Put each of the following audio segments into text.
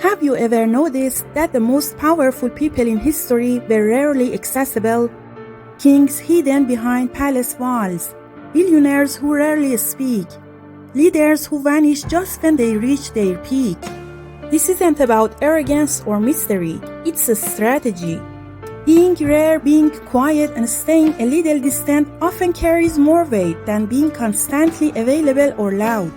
Have you ever noticed that the most powerful people in history were rarely accessible? Kings hidden behind palace walls, billionaires who rarely speak, leaders who vanish just when they reach their peak. This isn't about arrogance or mystery, it's a strategy. Being rare, being quiet, and staying a little distant often carries more weight than being constantly available or loud.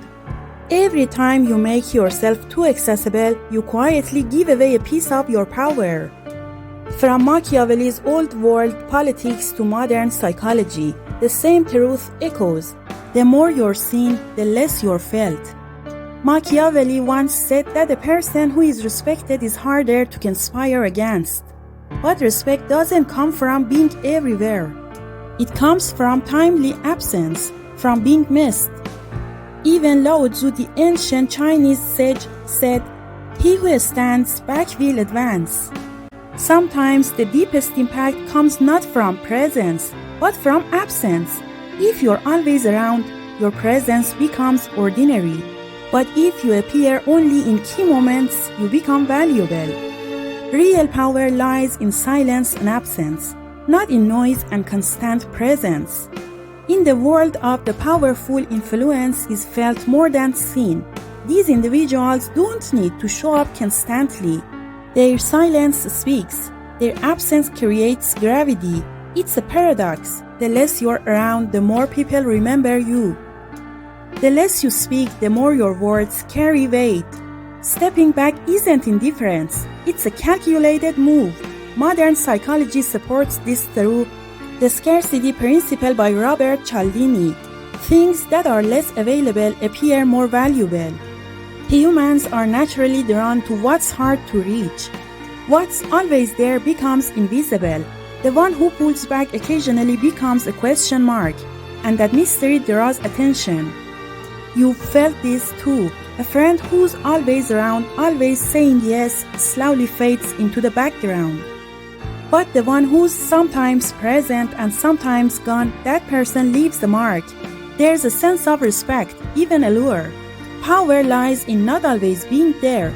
Every time you make yourself too accessible, you quietly give away a piece of your power. From Machiavelli's old world politics to modern psychology, the same truth echoes. The more you're seen, the less you're felt. Machiavelli once said that a person who is respected is harder to conspire against. But respect doesn't come from being everywhere. It comes from timely absence, from being missed. Even Lao Tzu, the ancient Chinese sage, said, "He who stands back will advance." Sometimes the deepest impact comes not from presence, but from absence. If you're always around, your presence becomes ordinary. But if you appear only in key moments, you become valuable. Real power lies in silence and absence, not in noise and constant presence. In the world of the powerful, influence is felt more than seen. These individuals don't need to show up constantly. Their silence speaks. Their absence creates gravity. It's a paradox. The less you're around, the more people remember you. The less you speak, the more your words carry weight. Stepping back isn't indifference. It's a calculated move. Modern psychology supports this through the scarcity principle by Robert Cialdini. Things that are less available appear more valuable. Humans are naturally drawn to what's hard to reach. What's always there becomes invisible. The one who pulls back occasionally becomes a question mark, and that mystery draws attention. You've felt this too. A friend who's always around, always saying yes, slowly fades into the background. But the one who's sometimes present and sometimes gone, that person leaves the mark. There's a sense of respect, even allure. Power lies in not always being there.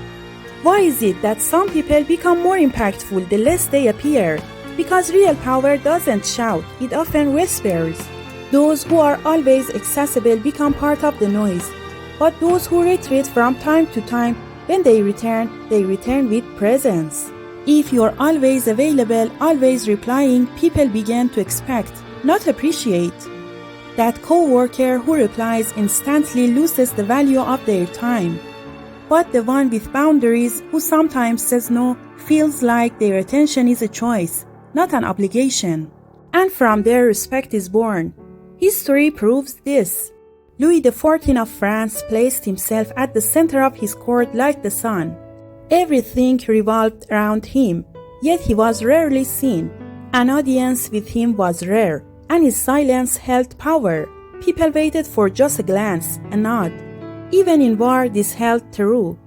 Why is it that some people become more impactful the less they appear? Because real power doesn't shout, it often whispers. Those who are always accessible become part of the noise. But those who retreat from time to time, when they return with presence. If you're always available, always replying, people begin to expect, not appreciate. That co-worker who replies instantly loses the value of their time. But the one with boundaries, who sometimes says no, feels like their attention is a choice, not an obligation. And from there respect is born. History proves this. Louis XIV of France placed himself at the center of his court like the sun. Everything revolved around him, yet he was rarely seen. An audience with him was rare, and his silence held power. People waited for just a glance, a nod. Even in war, this held true.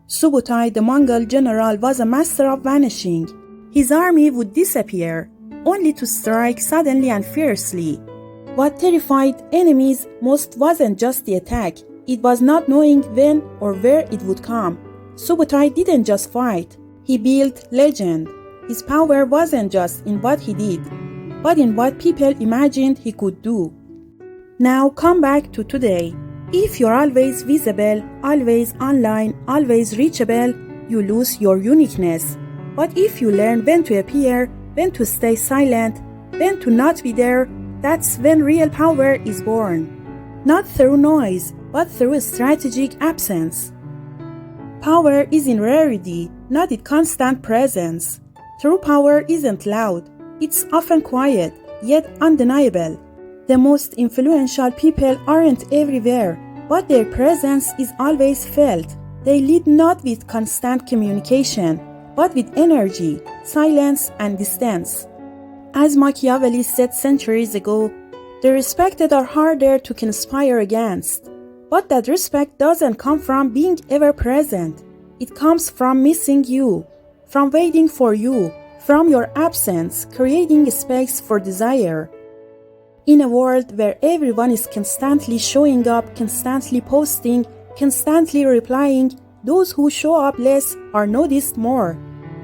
Subutai, the Mongol general, was a master of vanishing. His army would disappear, only to strike suddenly and fiercely. What terrified enemies most wasn't just the attack, it was not knowing when or where it would come. Subutai didn't just fight, he built legend. His power wasn't just in what he did, but in what people imagined he could do. Now come back to today. If you're always visible, always online, always reachable, you lose your uniqueness. But if you learn when to appear, when to stay silent, when to not be there, that's when real power is born. Not through noise, but through a strategic absence. Power is in rarity, not in constant presence. True power isn't loud. It's often quiet, yet undeniable. The most influential people aren't everywhere, but their presence is always felt. They lead not with constant communication, but with energy, silence, and distance. As Machiavelli said centuries ago, the respected are harder to conspire against. But that respect doesn't come from being ever present. It comes from missing you, from waiting for you, from your absence, creating space for desire. In a world where everyone is constantly showing up, constantly posting, constantly replying, Those who show up less are noticed more.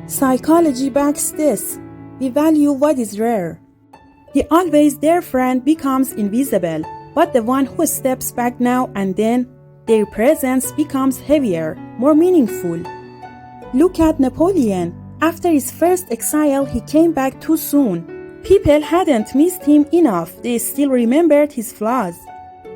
Psychology backs this. We value what is rare. The always there friend becomes invisible, but the one who steps back now and then, their presence becomes heavier, more meaningful. Look at Napoleon. After his first exile, he came back too soon. People hadn't missed him enough, they still remembered his flaws.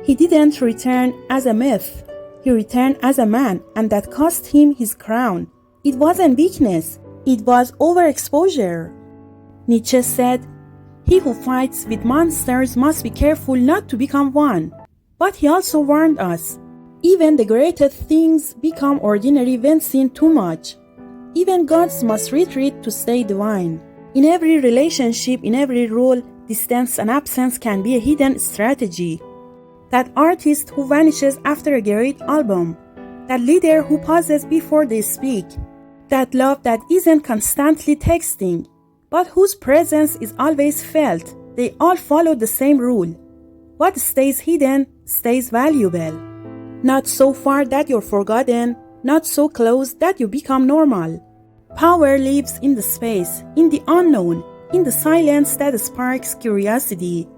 He didn't return as a myth. He returned as a man, and that cost him his crown. It wasn't weakness, it was overexposure. Nietzsche said, "He who fights with monsters must be careful not to become one." But he also warned us, even the greatest things become ordinary when seen too much. Even gods must retreat to stay divine. In every relationship, in every role, distance and absence can be a hidden strategy. That artist who vanishes after a great album, that leader who pauses before they speak, that love that isn't constantly texting, but whose presence is always felt, they all follow the same rule. What stays hidden stays valuable. Not so far that you're forgotten, not so close that you become normal. Power lives in the space, in the unknown, in the silence that sparks curiosity.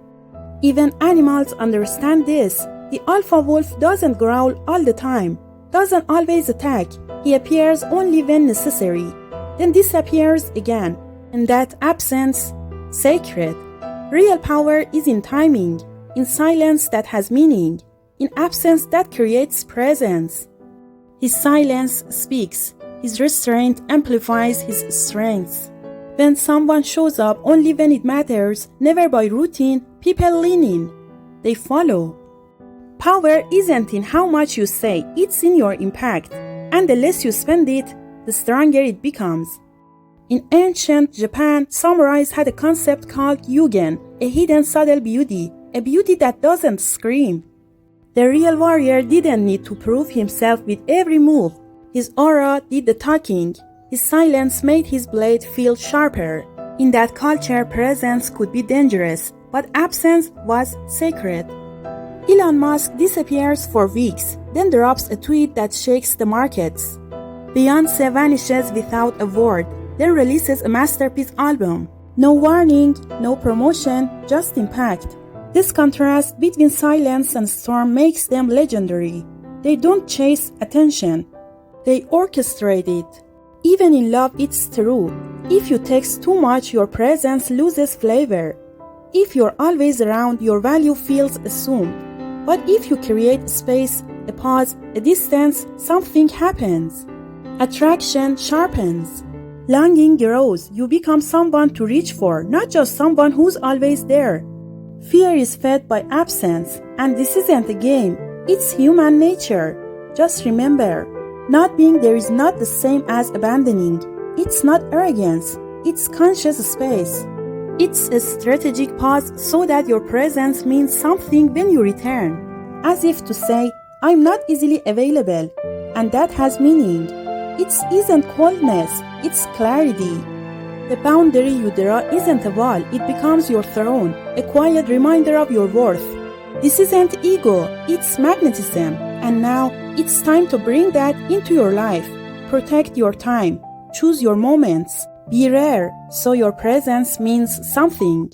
Even animals understand this. The alpha wolf doesn't growl all the time, doesn't always attack. He appears only when necessary, then disappears again. And that absence, sacred. Real power is in timing, in silence that has meaning, in absence that creates presence. His silence speaks, his restraint amplifies his strengths. When someone shows up only when it matters, never by routine, people lean in. They follow. Power isn't in how much you say, it's in your impact. And the less you spend it, the stronger it becomes. In ancient Japan, samurais had a concept called yugen, a hidden subtle beauty, a beauty that doesn't scream. The real warrior didn't need to prove himself with every move. His aura did the talking. His silence made his blade feel sharper. In that culture, presence could be dangerous, but absence was sacred. Elon Musk disappears for weeks, then drops a tweet that shakes the markets. Beyoncé vanishes without a word, then releases a masterpiece album. No warning, no promotion, just impact. This contrast between silence and storm makes them legendary. They don't chase attention. They orchestrate it. Even in love, it's true. If you text too much, your presence loses flavor. If you're always around, your value feels assumed. But if you create space, a pause, a distance, something happens. Attraction sharpens. Longing grows. You become someone to reach for, not just someone who's always there. Fear is fed by absence, and this isn't a game. It's human nature. Just remember, not being there is not the same as abandoning. It's not arrogance. It's conscious space. It's a strategic pause so that your presence means something when you return. As if to say, I'm not easily available. And that has meaning. It isn't coldness, it's clarity. The boundary you draw isn't a wall, it becomes your throne, a quiet reminder of your worth. This isn't ego, it's magnetism. And now, it's time to bring that into your life. Protect your time. Choose your moments. Be rare, so your presence means something.